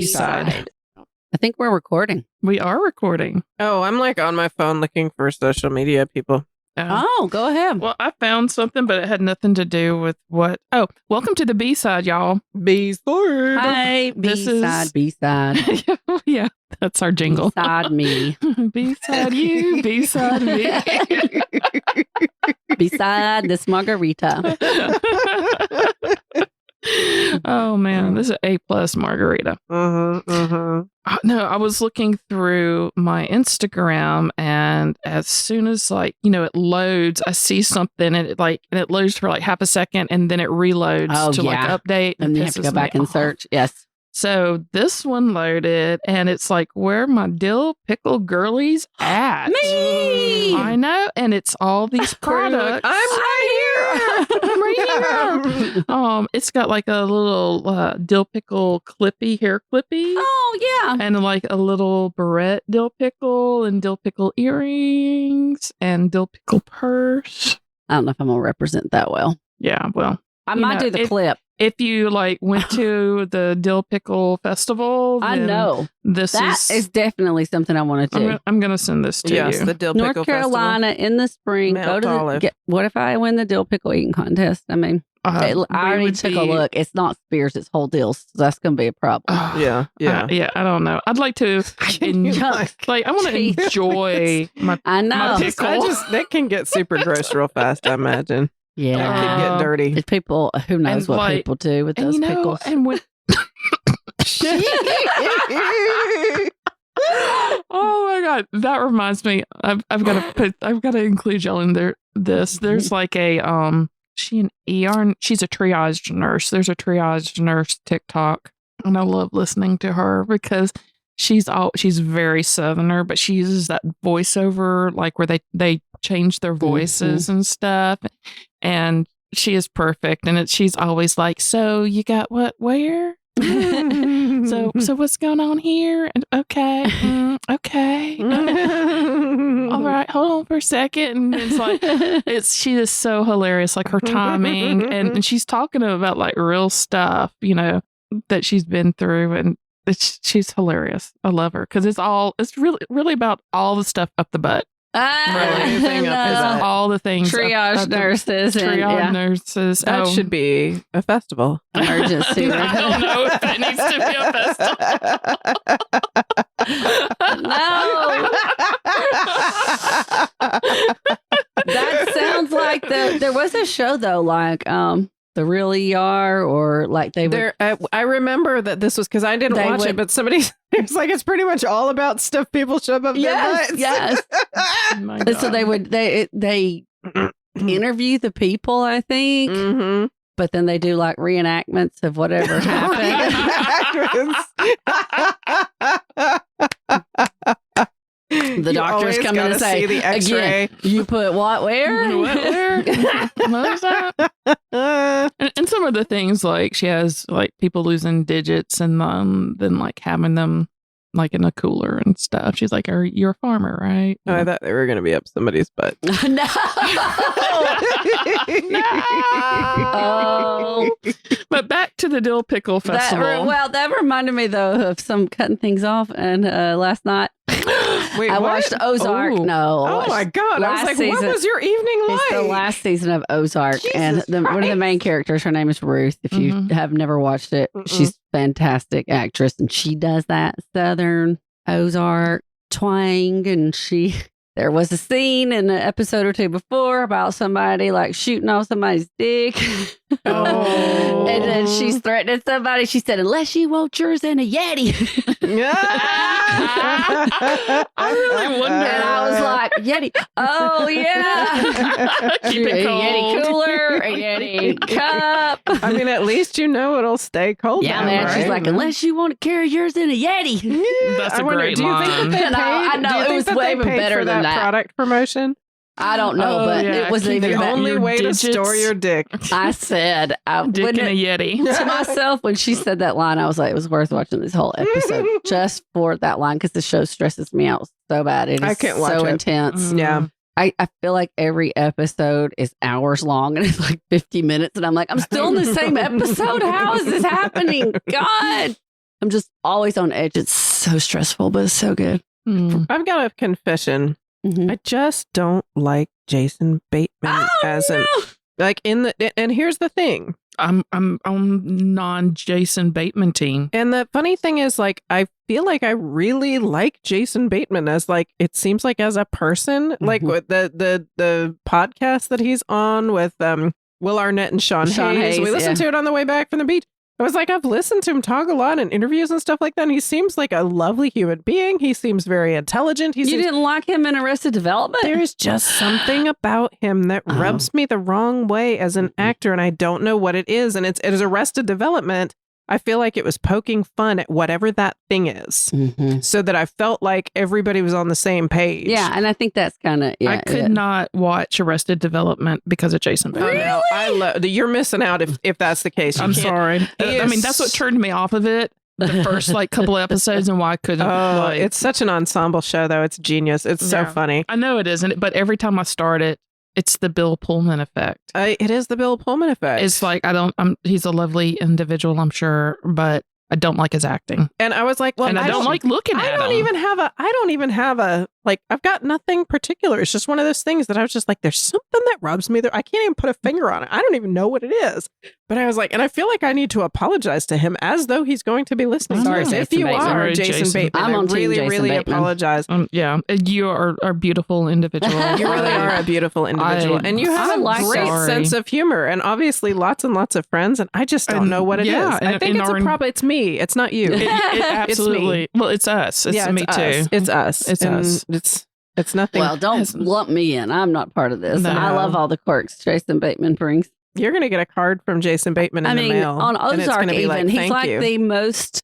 B-side. I think we're recording. We are recording. Oh, I'm like on my phone looking for social media people. Oh, go ahead. Well, I found something, but it had nothing to do with what. Oh, welcome to the B-side, y'all. B-side. Hi, This is- B-side, B-side. Yeah, that's our jingle. B-side me. B-side you, B-side me. Beside this margarita. Oh, man, this is an A+ margarita. No, I was looking through my Instagram, and as soon as it loads, I see something, and it loads for like half a second, and then it reloads to like update, and you have to go back and search. Yes. So this one loaded, and it's like, where my dill pickle girlies at? Me! I know, and it's all these products. I'm right here. I'm right here. It's got like a little dill pickle hair clippy. Oh, yeah. And like a little barrette dill pickle and dill pickle earrings and dill pickle purse. I don't know if I'm going to represent that well. Yeah, well. I might do the clip. If you went to the dill pickle festival, I know. This is definitely something I want to do. I'm going to send this to you. Yes, the dill pickle North Carolina festival. in the spring. Mount Go to Olive. what if I win the dill pickle eating contest? I mean, I already took a look. It's not Spears, it's whole deal. So that's going to be a problem. Yeah. I don't know. I'd like to. I want to enjoy my. I know. My pickle. That can get super gross real fast, I imagine. Yeah. That could get dirty. It's people, who knows And what people do with those pickles. And when. Oh my god, that reminds me. I've got to include y'all in there. There's like a she's an triage nurse. There's a triage nurse TikTok, and I love listening to her because she's very Southerner, but she uses that voiceover like where they change their voices and stuff, and she is perfect. And she's always like, so you got what where? so what's going on here? And okay. All right, hold on for a second. And it's like she is so hilarious, like her timing, and she's talking about like real stuff, that she's been through, and she's hilarious. I love her because it's really about all the stuff up the butt. Anything up his butt. All the things. Triage nurses. Nurses. That should be a festival. Emergency. I don't know if that needs to be a festival. No. That sounds like there was a show though, like The Real ER, or like they would. I remember that this was because I didn't watch it, but somebody it's like it's pretty much all about stuff people shove up their butts. Yes. And so they interview the people, I think, but then they do like reenactments of whatever happened. The doctors come in and say, see the X-ray. Again, you put what where? Where? What was that? And some of the things, like she has like people losing digits and then like having them like in a cooler and stuff. She's like, you're a farmer, right? Oh, I thought they were going to be up somebody's butt. No. Oh. But back to the dill pickle festival. That reminded me though of some cutting things off. And last night Wait, I watched Ozark. Oh. No. Oh my God. I was like, what was your evening like? It's the last season of Ozark. Jesus and one of the main characters, her name is Ruth. If you have never watched it, she's fantastic actress. And she does that Southern Ozark twang. And there was a scene in an episode or two before about somebody like shooting off somebody's dick. Oh. And then she's threatening somebody. She said, unless you want yours in a Yeti. I really wonder. And I was like, Yeti. Oh, yeah. Keep it A cold. Yeti cooler, a Yeti cup. I mean, at least it'll stay cold. Yeah, now, man. right? She's like, unless you want to carry yours in a Yeti. That's a I wonder, great do you think line. that they And I paid- know, do you it think was that way they even paid better for than that. product promotion? I don't know, but yeah. it was Keep even it The on better. only your way digits. to store your dick. I said, I Dick wouldn't in a Yeti. to myself when she said that line, I was like, it was worth watching this whole episode just for that line because the show stresses me out so bad. It is I can't watch so it. intense. Yeah. I feel like every episode is hours long and it's like 50 minutes. And I'm like, I'm still in the same episode. How is this happening? God. I'm just always on edge. It's so stressful, but it's so good. I've got a confession. Mm-hmm. I just don't like Jason Bateman and here's the thing. I'm on non-Jason Bateman team. And the funny thing is, like, I feel like I really like Jason Bateman as, like, it seems like as a person, like with the podcast that he's on with Will Arnett and Sean Hayes. We listened to it on the way back from the beach. I was like, I've listened to him talk a lot in interviews and stuff like that. And he seems like a lovely human being. He seems very intelligent. You didn't like him in Arrested Development? There's just something about him that rubs me the wrong way as an actor, and I don't know what it is. And it is Arrested Development. I feel like it was poking fun at whatever that thing is, so that I felt like everybody was on the same page. Yeah, and I think that's kind of I could not watch Arrested Development because of Jason Bateman. Really? Oh, no, you're missing out if that's the case. I'm sorry. I mean, that's what turned me off of it. The first couple of episodes, and why I couldn't. It's such an ensemble show, though. It's genius. It's so funny. I know it isn't, but every time I start it, it's the Bill Pullman effect. It is the Bill Pullman effect. It's like he's a lovely individual, I'm sure, but I don't like his acting. And I was like, well, and I don't like looking at him. I don't even have a like, I've got nothing particular. It's just one of those things that I was just like, there's something that rubs me there. I can't even put a finger on it. I don't even know what it is. But I was like, and I feel like I need to apologize to him as though he's going to be listening. Sorry, if you are Jason Bateman, I'm on really, Jason really Bateman. apologize. Yeah, you are a beautiful individual. You really are a beautiful individual, and you have a great sense of humor, and obviously lots and lots of friends. And I just don't know what it is. I think it's a problem. It's me. It's not you. It absolutely. It's me. Well, it's us. It's me too. It's us. It's us. It's nothing. Well, don't lump me in. I'm not part of this. No. I love all the quirks Jason Bateman brings. You're going to get a card from Jason Bateman in the mail. On Ozark, even he's like you. the most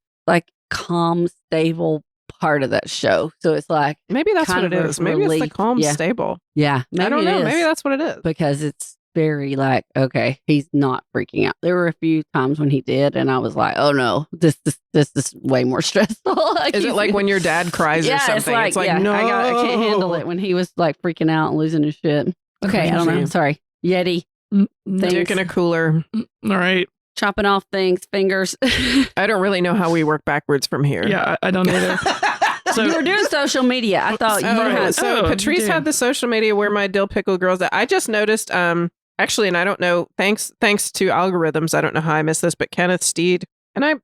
calm, stable part of that show. So it's like maybe that's what it is. Maybe it's the calm, stable. Yeah, maybe I don't know. Is. Maybe that's what it is because it's very okay. He's not freaking out. There were a few times when he did, and I was like, oh no, this is way more stressful. Is it like when your dad cries or something? It's like no, I can't handle it when he was freaking out and losing his shit. Okay, Crazy. I don't know. Sorry, Yeti. Dick in a cooler. All right. Chopping off things, fingers. I don't really know how we work backwards from here. Yeah, I don't either. So you were doing social media. I thought you had. So Patrice had the social media where my dill pickle girls at. I just noticed, actually, and I don't know, thanks to algorithms, I don't know how I missed this, but Kenneth Steed, and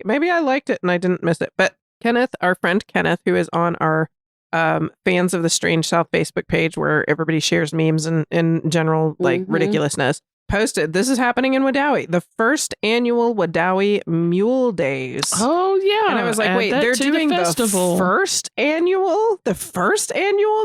maybe I liked it and I didn't miss it, but Kenneth, our friend Kenneth, who is on our Fans of the Strange South Facebook page where everybody shares memes and in general ridiculousness, posted, this is happening in Wedowee, the first annual Wedowee Mule Days. Oh yeah. And I was like, wait, they're doing the first annual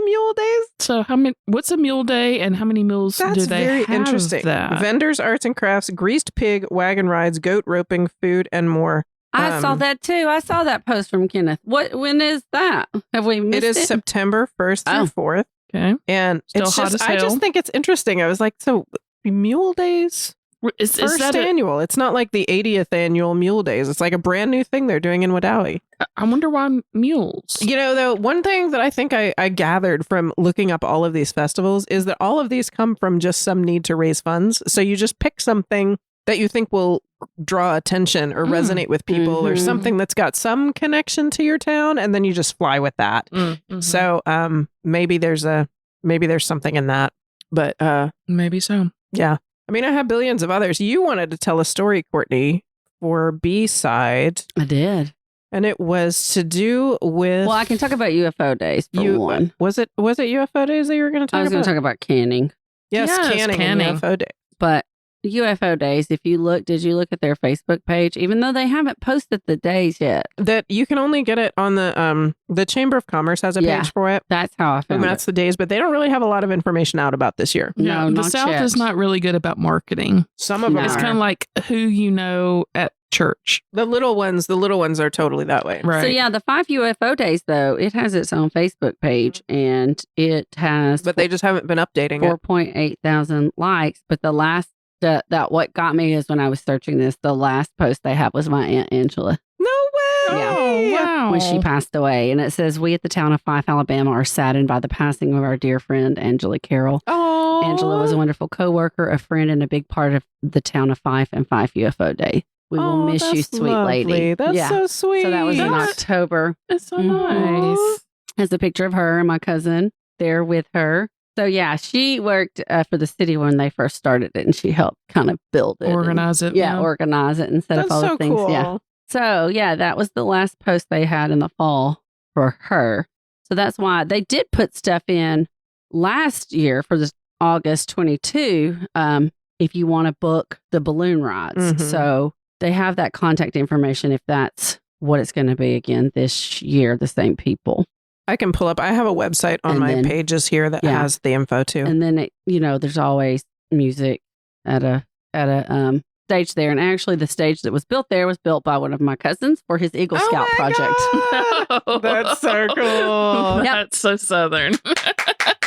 Mule Days? So what's a mule day and how many mules do they very have? Interesting. That? Vendors, arts and crafts, greased pig, wagon rides, goat roping, food, and more. I saw that too. I saw that post from Kenneth. When is that? Have we missed it? It is September 1st through 4th. Okay. And Still hot as hell. I just think it's interesting. I was like, so Mule Days? Is first that annual. It's not like the 80th annual Mule Days. It's like a brand new thing they're doing in Wedowee. I wonder why mules. You know, though, one thing that I think I gathered from looking up all of these festivals is that all of these come from just some need to raise funds. So you just pick something that you think will draw attention or resonate with people or something that's got some connection to your town, and then you just fly with that. So maybe there's something in that. But maybe so. Yeah. I mean, I have billions of others. You wanted to tell a story, Courtney, for B-side. I did. And it was to do with... Well, I can talk about UFO days for one. Was it UFO days that you were going to talk about? I was going to talk about canning. Yes, canning. And UFO days. But UFO days, if you look, did you look at their Facebook page? Even though they haven't posted the days yet. That you can only get it on the Chamber of Commerce has a page for it. That's how I found it. That's the days, but they don't really have a lot of information out about this year. No, the South is not really good about marketing. Some of them It's kind of like who you know at church. The little ones are totally that way. Right. So yeah, the 5 UFO days though, it has its own Facebook page and it has But they just haven't been updating 4.8 thousand likes, but the last that what got me is when I was searching this, the last post they have was my Aunt Angela. No way! Yeah. Oh, wow. When she passed away. And it says, we at the town of Fife, Alabama are saddened by the passing of our dear friend, Angela Carroll. Oh. Angela was a wonderful coworker, a friend, and a big part of the town of Fife and Fife UFO Day. We will miss you, that's sweet lovely. lady. That's so sweet. So that was in That- October. It's so Mhm. nice. Has a picture of her and my cousin there with her. So yeah, she worked for the city when they first started it, and she helped kind of build it, Organize it. and, organize it and set That's up all so the things. cool. Yeah. So yeah, that was the last post they had in the fall for her. So that's why they did put stuff in last year for this August 22. If you want to book the balloon rides, Mhm. so they have that contact information if that's what it's going to be again this year. The same people. I can pull up. I have a website on And my then- pages here that yeah. has the info too. And then there's always music at a stage there. And actually, the stage that was built there was built by one of my cousins for his Eagle Oh Scout my project. God! That's so cool. That's so Southern.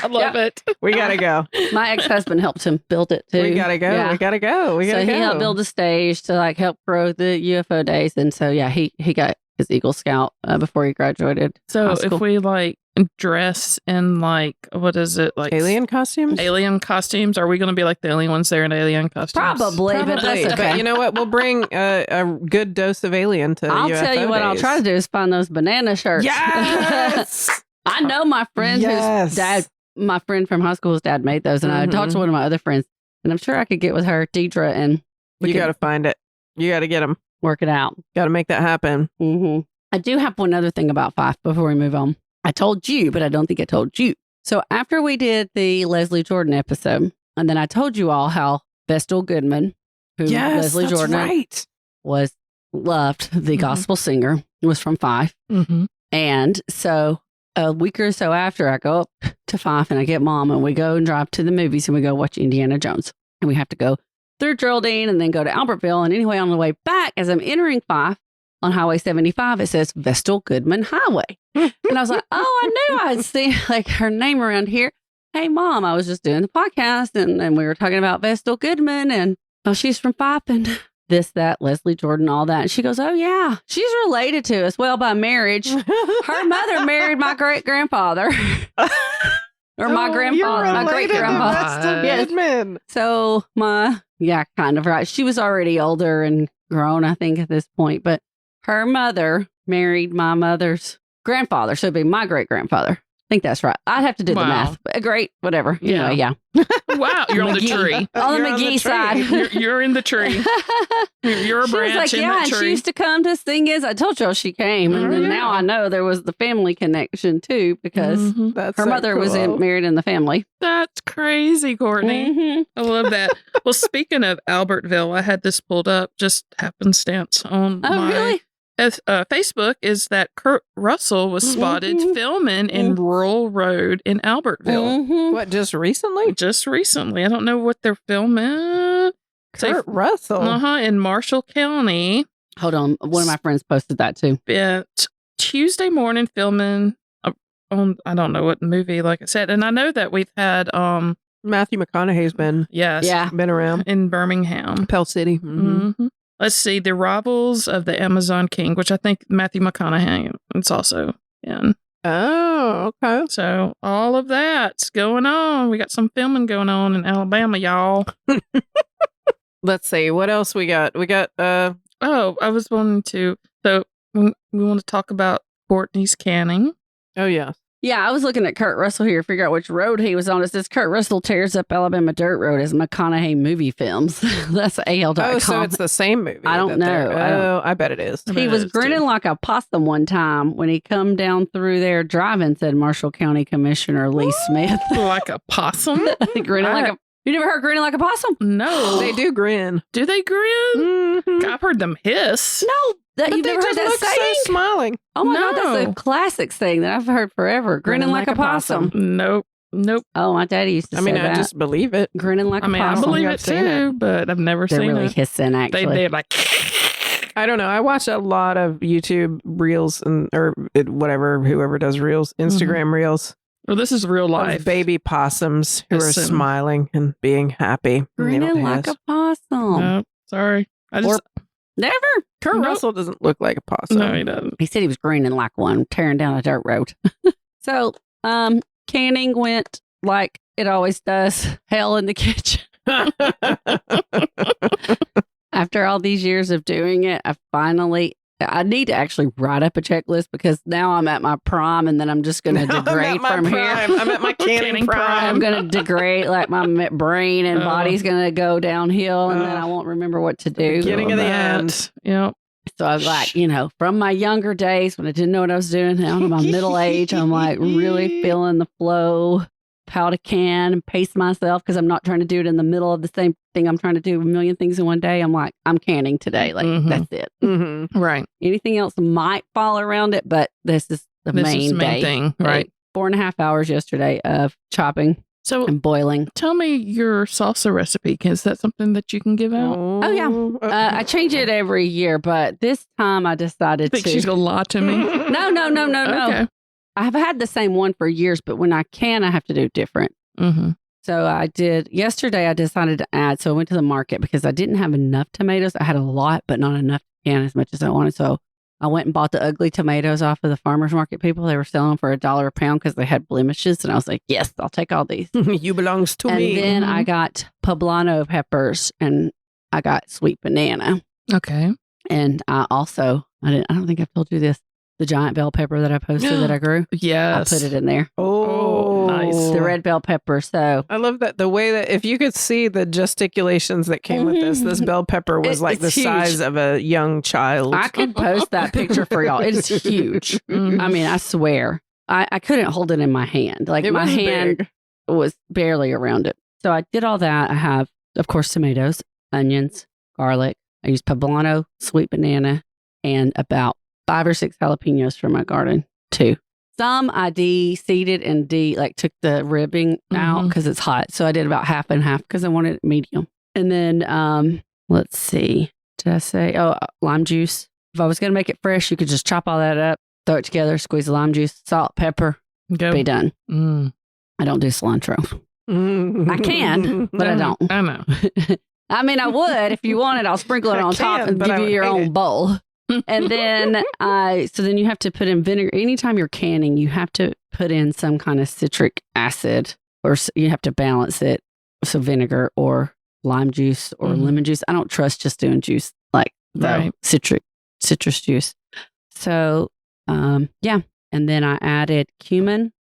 I love it. We gotta go. My ex-husband helped him build it too. We gotta go. Yeah. We gotta go. We gotta So go. he helped build a stage to like help grow the UFO days. And so yeah, he got his Eagle Scout before he graduated. So high school. if we like dress in like, what is it? Like Alien costumes? alien costumes, are we going to be like the only ones there in alien costumes? Probably, but that's Probably. okay. But you know what? We'll bring a good dose of alien to I'll UFO tell you what I'll days. try to do is find those banana shirts. Yes! I know my friend Yes. whose dad, my friend from high school's dad made those, and I talked to Mhm. one of my other friends, and I'm sure I could get with her, Deidre, and we You could gotta find it. You gotta get them. work it out. Gotta make that happen. hmm I do have one other thing about Fife before we move on. I told you, but I don't think I told you. So after we did the Leslie Jordan episode, and then I told you all how Vestal Goodman, who Leslie that's Jordan right. was loved, the Mhm. gospel singer, was from Fife. Mm-hmm. And so a week or so after, I go up to Fife and I get Mom, and we go and drive to the movies and we go watch Indiana Jones. And we have to go through Geraldine and then go to Albertville. And anyway, on the way back, as I'm entering Fife on Highway 75, it says Vestal Goodman Highway. And I was like, oh, I knew I'd see like her name around here. Hey, Mom, I was just doing the podcast and we were talking about Vestal Goodman and she's from Fife and this, that, Leslie Jordan, all that. And she goes, oh, yeah, she's related to us. Well, by marriage. Her mother married my great grandfather. Or my grandfather, my great grandfather. Yes. Goodman. So kind of right. She was already older and grown, I think, at this point. But her mother married my mother's grandfather. So it'd be my great grandfather. I think that's right. I'd have to do the Wow. math. But great, whatever. Yeah. Yeah. Wow, you're on the McGee. tree. On the You're McGee tree. side. You're in the tree. You're a She was branch like, in yeah, that and she tree. used to come to sing is. I told y'all she came. And Oh, then yeah. now I know there was the family connection too, because Mhm. That's her so mother was cool. married in the family. That's crazy, Courtney. Mhm. I love that. Well, speaking of Albertville, I had this pulled up, just happenstance on Oh, my really? Facebook, is that Kurt Russell was spotted Mhm. filming in Rural Road in Albertville Mhm. What, just recently? just recently. I don't know what they're filming. Kurt Russell. In Marshall County. Hold on. One of my friends posted that too. Spent Tuesday morning filming on, I don't know what movie, like I said. And I know that we've had, Matthew McConaughey's been Yeah. around. in Birmingham. Pell City. Mhm. Mhm. Let's see, The Rivals of the Amazon King, which I think Matthew McConaughey is also in. Oh, okay. So all of that's going on. We got some filming going on in Alabama, y'all. Let's see. What else we got? We got Oh, I was wanting to. So we want to talk about Courtney's canning. oh yeah. Yeah, I was looking at Kurt Russell here to figure out which road he was on. It says Kurt Russell tears up Alabama Dirt Road as McConaughey movie films. That's AL.com. Oh, so it's the same movie. I don't that they're- know. I don't- Oh, I bet it is. I He bet was it is, grinning too. like a possum one time when he come down through there driving, said Marshall County Commissioner Lee Smith. Like a possum? Grinning like a... You never heard grinning like a possum? No. They do grin. Do they grin? Mhm. I've heard them hiss. No, that But you've they never heard just that look saying? so smiling. Oh my God, that's No. a classic saying that I've heard forever. Grinning like a possum. Nope. Nope. Oh, my daddy used to I say mean, that. I just believe it. Grinning like I mean, a I possum. believe I've it seen too, but I've never They're seen really it. hissing, actually. They're like, I don't know. I watch a lot of YouTube reels whatever, whoever does reels, Instagram reels well, this is real of life. baby possums who are Listen. smiling and being happy. Grinning like a possum. No, sorry. I just, Never. Kurt Nope. Russell doesn't look like a possum. no, he doesn't. He said he was grinning like one, tearing down a dirt road. So, canning went like it always does. Hell in the kitchen. After all these years of doing it, I need to actually write up a checklist because now I'm at my prime and then I'm just going to degrade from here. I'm at my canning prime. I'm going to degrade like my brain and body's going to go downhill and then I won't remember what to do. Beginning of the end. Yep. So I was like, from my younger days when I didn't know what I was doing, now in my middle age, I'm like really feeling the flow, how to can and pace myself because I'm not trying to do it in the middle of the same thing. I'm trying to do a million things in one day. I'm like, I'm canning today. Like, that's it. Mm-hmm. Right. Anything else might fall around it, but this is the main day. Thing. Right. 4.5 hours yesterday of chopping and boiling. Tell me your salsa recipe. Is that something that you can give out? Oh yeah. I change it every year, but this time I decided Think she's going to lie to me? No. Okay. I've had the same one for years, but when I have to do different. Mm-hmm. So yesterday I decided to add, so I went to the market because I didn't have enough tomatoes. I had a lot, but not enough to can as much as I wanted. So I went and bought the ugly tomatoes off of the farmer's market people. They were selling them for $1 a pound because they had blemishes. And I was like, yes, I'll take all these. You belongs to me. And then I got poblano peppers and I got sweet banana. Okay. And I don't think I've told you this. The giant bell pepper that I posted that I grew. Yes. I put it in there. Oh, nice. The red bell pepper. So I love that. The way that if you could see the gesticulations that came with this bell pepper was like the huge. Size of a young child. I could post that picture for y'all. It's huge. Mhm. I mean, I swear. I couldn't hold it in my hand. Like my hand was barely around it. So I did all that. I have, of course, tomatoes, onions, garlic. I used poblano, sweet banana, and about 5 or 6 jalapenos from my garden too. Some I de-seeded and took the ribbing out because it's hot. So I did about half and half because I wanted it medium. And then let's see. Did I say lime juice? If I was going to make it fresh, you could just chop all that up, throw it together, squeeze the lime juice, salt, pepper, be done. I don't do cilantro. I can, but I don't. I know. I mean, I would if you wanted. I'll sprinkle it on top and give you your own bowl. And then then you have to put in vinegar. Anytime you're canning, you have to put in some kind of citric acid or you have to balance it. So vinegar or lime juice or lemon juice. I don't trust just doing juice like citrus juice. So, yeah. And then I added cumin,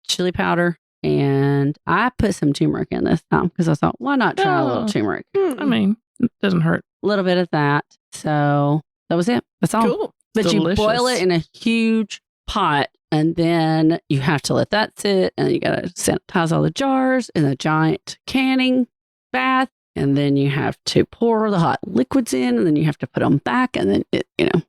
chili powder, and I put some turmeric in this time because I thought, why not try a little turmeric? I mean, it doesn't hurt. A little bit of that. So that was it. That's all. Cool. But Delicious. you boil it in a huge pot and then you have to let that sit and you got to sanitize all the jars in a giant canning bath. And then you have to pour the hot liquids in and then you have to put them back and then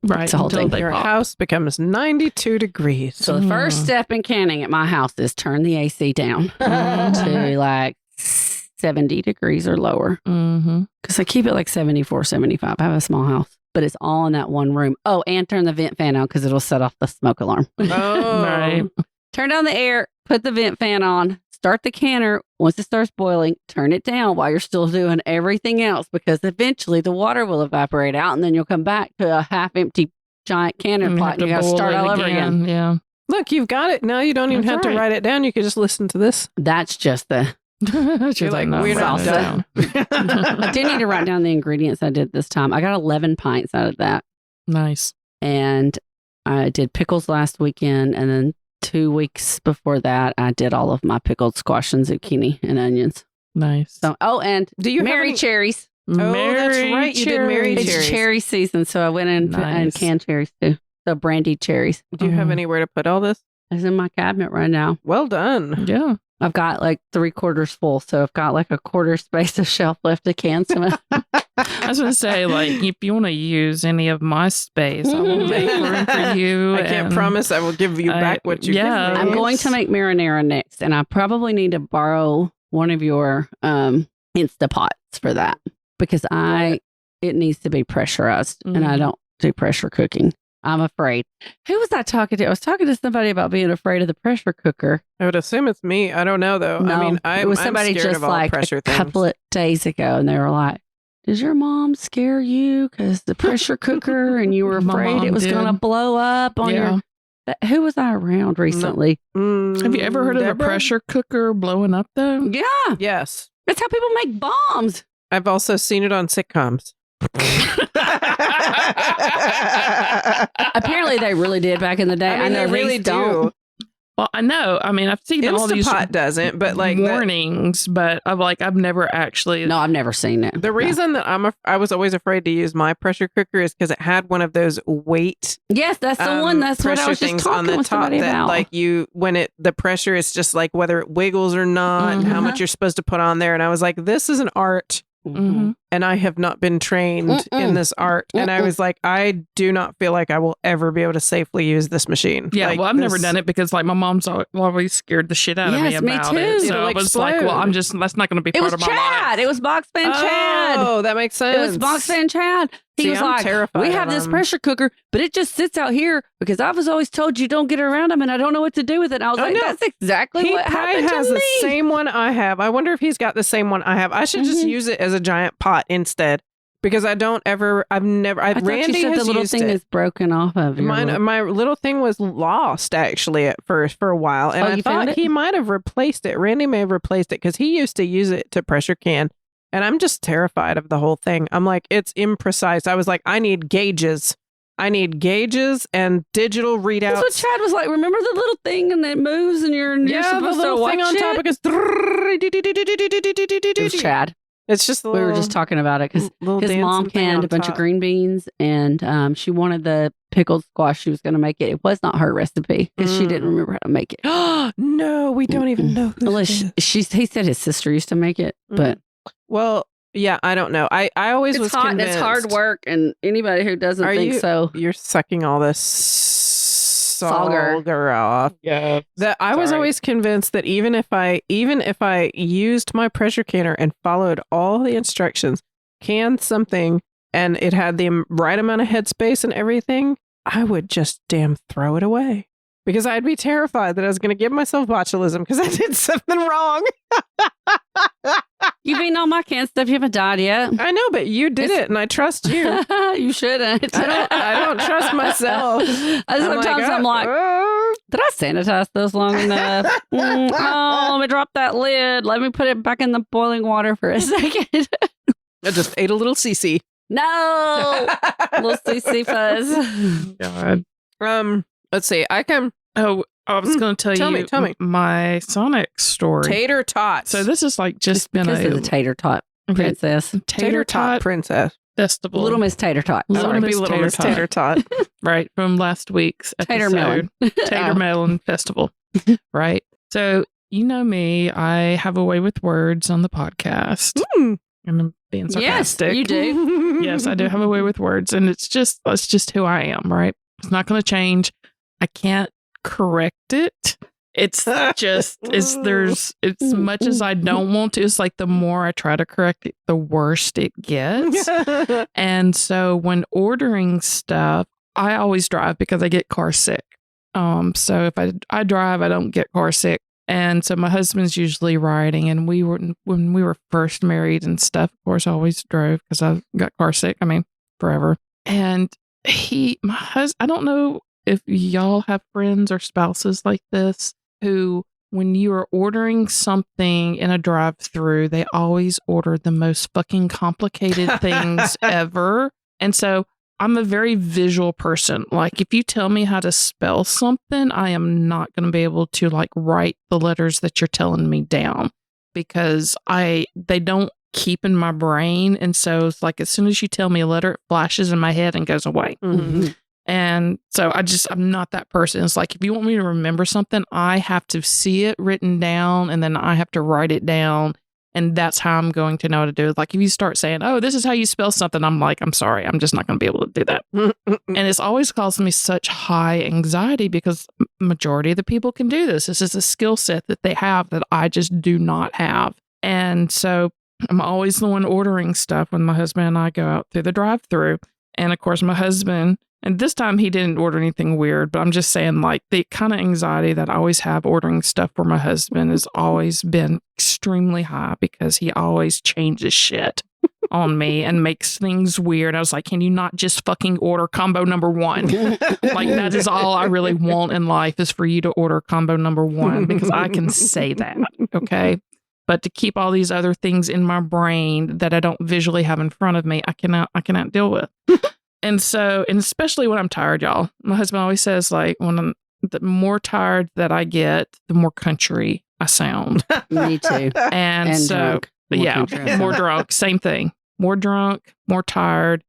Right. it's the whole thing. Your house becomes 92 degrees. So the first step in canning at my house is turn the AC down to like 70 degrees or lower. Because I keep it like 74, 75. I have a small house, but it's all in that one room. Oh, and turn the vent fan on because it'll set off the smoke alarm. Oh, Right. Turn down the air, put the vent fan on, start the canner. Once it starts boiling, turn it down while you're still doing everything else because eventually the water will evaporate out and then you'll come back to a half empty giant canner pot and you got to start all over again. Yeah. Look, you've got it. Now you don't even have to write it down. You can just listen to this. That's just the You're like, we're not done. I do need to write down the ingredients I did this time. I got 11 pints out of that. Nice. And I did pickles last weekend. And then 2 weeks before that, I did all of my pickled squash and zucchini and onions. Nice. So, and Do you Mary have any- cherries. Oh, that's right. You did Mary It's cherries. cherry season. So I went in and Nice. canned cherries too. So brandied cherries. Do you have anywhere to put all this? It's in my cabinet right now. Well done. Yeah. I've got like 3/4 full. So I've got like a quarter space of shelf left to can some. I was going to say, like, if you want to use any of my space, I will make room for you. I can't promise I will give you back what you give me. I'm going to make marinara next, and I probably need to borrow one of your Instapots for that because it needs to be pressurized, and I don't do pressure cooking. I'm afraid. Who was I talking to? I was talking to somebody about being afraid of the pressure cooker. I would assume it's me. I don't know though. No, I mean, it was somebody I'm scared just of all like pressure a things. couple of days ago, and they were like, "Did your mom scare you because the pressure cooker, and you were My afraid mom it was did. going to blow up on your?" Who was I around recently? Have you ever heard of a Deborah? pressure cooker blowing up, though? Yeah, Yes. that's how people make bombs. I've also seen it on sitcoms. Apparently, they really did back in the day. I mean, they really do. Well, I know. I mean, I've seen all these Instapot doesn't, but like warnings, but I've never actually. No, I've never seen it. The reason that I was always afraid to use my pressure cooker is because it had one of those weight. Yes, that's the one. That's what I was just talking on the with top somebody that about. like the pressure is just like whether it wiggles or not, and how much you're supposed to put on there. And I was like, this is an art. Mm-hmm. And I have not been trained in this art. And I was like, I do not feel like I will ever be able to safely use this machine. Yeah, like, well, I've never done it because like my mom's always scared the shit out of me about it. So It'll I was like, well, that's not going to be part of my life. It was Boxman Chad. Oh, that makes sense. It was Boxman Chad. He was like, terrified we have this pressure cooker, but it just sits out here because I was always told you don't get around them and I don't know what to do with it. And I was like, that's exactly what happened to me. He has the same one I have. I wonder if he's got the same one I have. I should just use it as a giant pot instead because Randy said the little thing is broken off of your my little thing was lost actually at first for a while. And I thought he might have replaced it. Randy may have replaced it because he used to use it to pressure can. And I'm just terrified of the whole thing. I'm like, it's imprecise. I was like, I need gauges. and digital readouts. That's what Chad was like. Remember the little thing and it moves and you're supposed to watch thing on top it? goes. It was Chad. It's just we were just talking about it because his mom canned a bunch of green beans and she wanted the pickled squash. She was going to make it. It was not her recipe because she didn't remember how to make it. No, we don't even know. He said his sister used to make it, but well, yeah, I don't know. I always was convinced. It's hard work, and anybody who doesn't think so, you're sucking all this salger off. Yeah. That I was always convinced that even if I used my pressure canner and followed all the instructions, canned something, and it had the right amount of headspace and everything, I would just damn throw it away. Because I'd be terrified that I was going to give myself botulism because I did something wrong. You've eaten all my canned stuff. You haven't died yet. I know, but you did it, and I trust you. You shouldn't. I don't trust myself. Sometimes I'm like, did I sanitize those long enough? Let me drop that lid. Let me put it back in the boiling water for a second. I just ate a little CC. No, little CC fuzz. God. Let's see. I was going to tell you my Sonic story. Tater tots. So this is like just been a tater tot princess. Tater tot princess festival. Little Miss Tater Tot. Little Miss Tater Tot. Right, from last week's episode. Tater Melon. Tater Melon Festival. Right. So you know me. I have a way with words on the podcast. And I'm being sarcastic. Yes, you do. Yes, I do have a way with words, and that's just who I am. Right. It's not going to change. I can't correct it. It's just, it's much as I don't want to, it's like the more I try to correct it, the worse it gets. And so when ordering stuff, I always drive because I get car sick. So if I drive, I don't get car sick. And so my husband's usually riding, and when we were first married and stuff, of course, I always drove because I got car sick. I mean, forever. And I don't know if y'all have friends or spouses like this who, when you are ordering something in a drive-through, they always order the most fucking complicated things ever. And so I'm a very visual person. Like, if you tell me how to spell something, I am not going to be able to like write the letters that you're telling me down because they don't keep in my brain. And so it's like, as soon as you tell me a letter, it flashes in my head and goes away. Mm-hmm. And so I'm not that person. It's like, if you want me to remember something, I have to see it written down and then I have to write it down. And that's how I'm going to know how to do it. Like, if you start saying, oh, this is how you spell something, I'm like, I'm sorry, I'm just not going to be able to do that. And it's always caused me such high anxiety because majority of the people can do this. This is a skill set that they have that I just do not have. And so I'm always the one ordering stuff when my husband and I go out through the drive-thru. And of course, my husband, and this time he didn't order anything weird, but I'm just saying, like, the kind of anxiety that I always have ordering stuff for my husband has always been extremely high because he always changes shit on me and makes things weird. I was like, can you not just fucking order combo number 1? Like, that is all I really want in life is for you to order combo number 1 because I can say that. Okay. But to keep all these other things in my brain that I don't visually have in front of me, I cannot deal with. And especially when I'm tired, y'all. My husband always says, like, the more tired that I get, the more country I sound. Me too. And so, drunk. more drunk. Same thing. More drunk, more tired,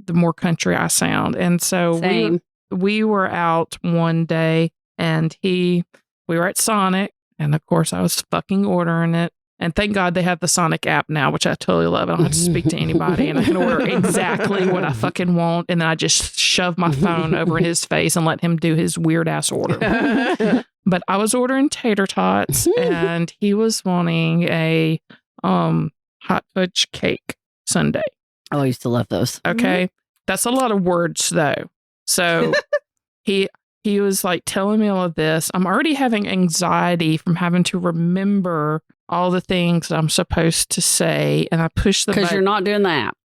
the more country I sound. And so we were out one day, and we were at Sonic, and of course I was fucking ordering it. And thank God they have the Sonic app now, which I totally love. I don't have to speak to anybody, and I can order exactly what I fucking want. And then I just shove my phone over his face and let him do his weird ass order. But I was ordering tater tots, and he was wanting a hot fudge cake sundae. Oh, I used to love those. Okay. That's a lot of words, though. So he was like telling me all of this. I'm already having anxiety from having to remember all the things I'm supposed to say. And I pushed the button. Because you're not doing the app.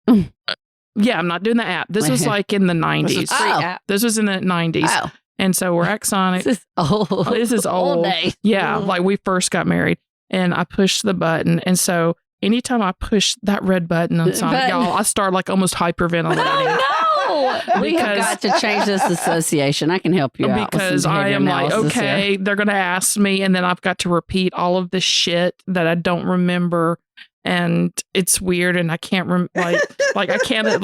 Yeah, I'm not doing the app. This was like in the 90s. This was in the 90s. Oh. And so we're at Sonic. This is old. This is old. Day. Yeah, like we first got married. And I pushed the button. And so anytime I push that red button on Sonic, y'all, I start like almost hyperventilating. Oh, no. We have got to change this association. I can help you out. Because I am like, okay, they're going to ask me, and then I've got to repeat all of the shit that I don't remember. And it's weird, and I can't like I can't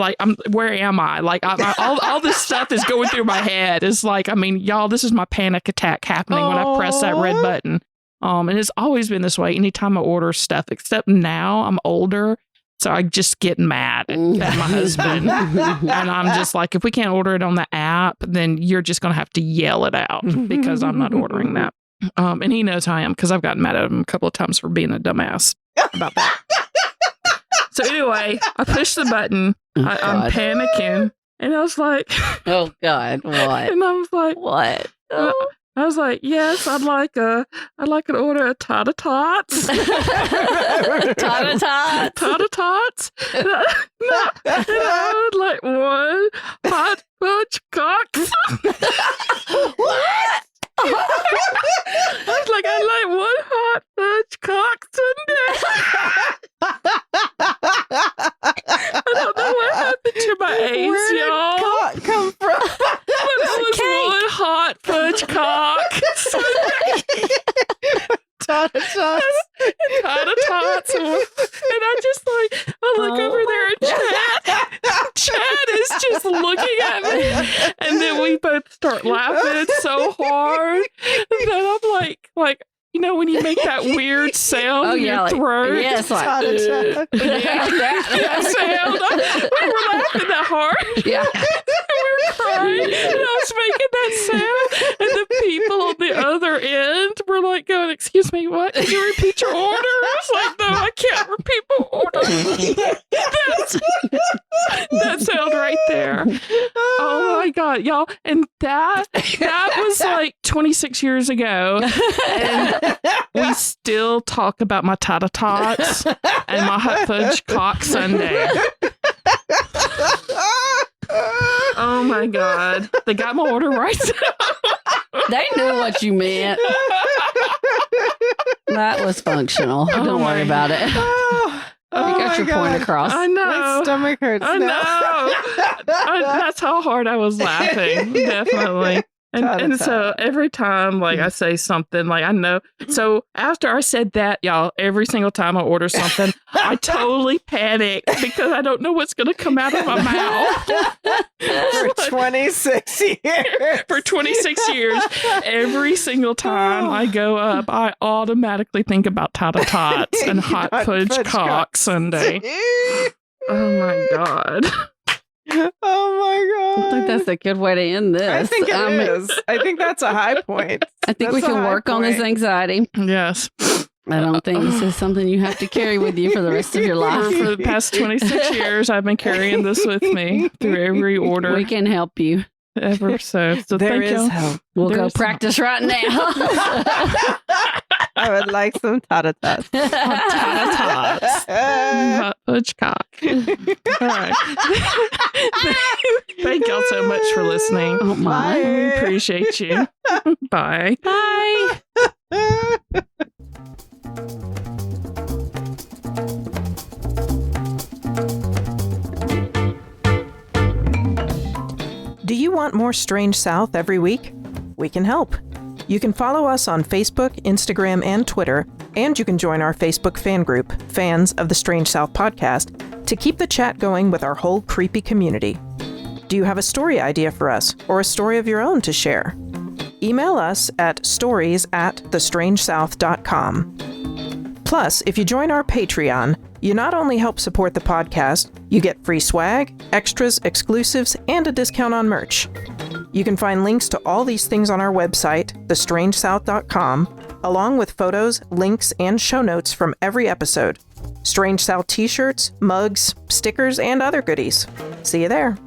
where am I? Like all this stuff is going through my head. It's like, I mean, y'all, this is my panic attack happening when I press that red button. And it's always been this way anytime I order stuff, except now I'm older. So I just get mad at my husband. And I'm just like, if we can't order it on the app, then you're just going to have to yell it out because I'm not ordering that. And he knows how I am because I've gotten mad at him a couple of times for being a dumbass about that. So anyway, I pushed the button. I'm panicking. And I was like, oh, God, what? And I was like, what? I was like, yes, I'd like an order of tatatats. Tatatats. Tatatats. No, I would like one hot fudge cocks. What? I was like, I'd like one hot fudge cock sundae. I don't know what happened to my A's, Where y'all. did cock come from? But it was one hot fudge cock sundae. Tatatats. Tatatats. And I just like, I look over there at Chad is just looking at me. And then we both start laughing so hard that I'm like, you know, when you make that weird sound in your throat. Yes, like, that sound. We were laughing that hard. Yeah. We were crying. And I was making that sound. And the people on the other end were like going, excuse me, what? Did you repeat your order? I was like, no, I can't repeat my order. That sound right there. Oh my God, y'all. And that was like 26 years ago. And we still talk about my tatatats and my hot fudge cock sundae. Oh my God. They got my order right. They knew what you meant. That was functional. Don't worry about it. You got your point across. My I know. stomach hurts I know. That's how hard I was laughing. Definitely. And so every time, like, I say something, like, I know. So after I said that, y'all, every single time I order something, I totally panic because I don't know what's going to come out of my mouth. For 26 years. For 26 years, every single time I go up, I automatically think about tatatats and hot fudge cock sundae. Oh my God. Oh my God. I think that's a good way to end this. I think it is. I think that's a high point. I think we can work on this anxiety. Yes. I don't think this is something you have to carry with you for the rest of your life. For the past 26 years, I've been carrying this with me through every order. We can help you. Ever so. So there thank is you. help. We'll go practice right now. I would like some tatatats. Tatatats. Hot fudge cock. All right. Thank y'all so much for listening. Oh my. We appreciate you. Bye. Bye. want more Strange South every week? We can help. You can follow us on Facebook, Instagram, and Twitter, and you can join our Facebook fan group, Fans of the Strange South Podcast, to keep the chat going with our whole creepy community. Do you have a story idea for us, or a story of your own to share? Email us at stories@thestrangesouth.com. Plus, if you join our Patreon, you not only help support the podcast, you get free swag, extras, exclusives, and a discount on merch. You can find links to all these things on our website, thestrangesouth.com, along with photos, links, and show notes from every episode. Strange South t-shirts, mugs, stickers, and other goodies. See you there.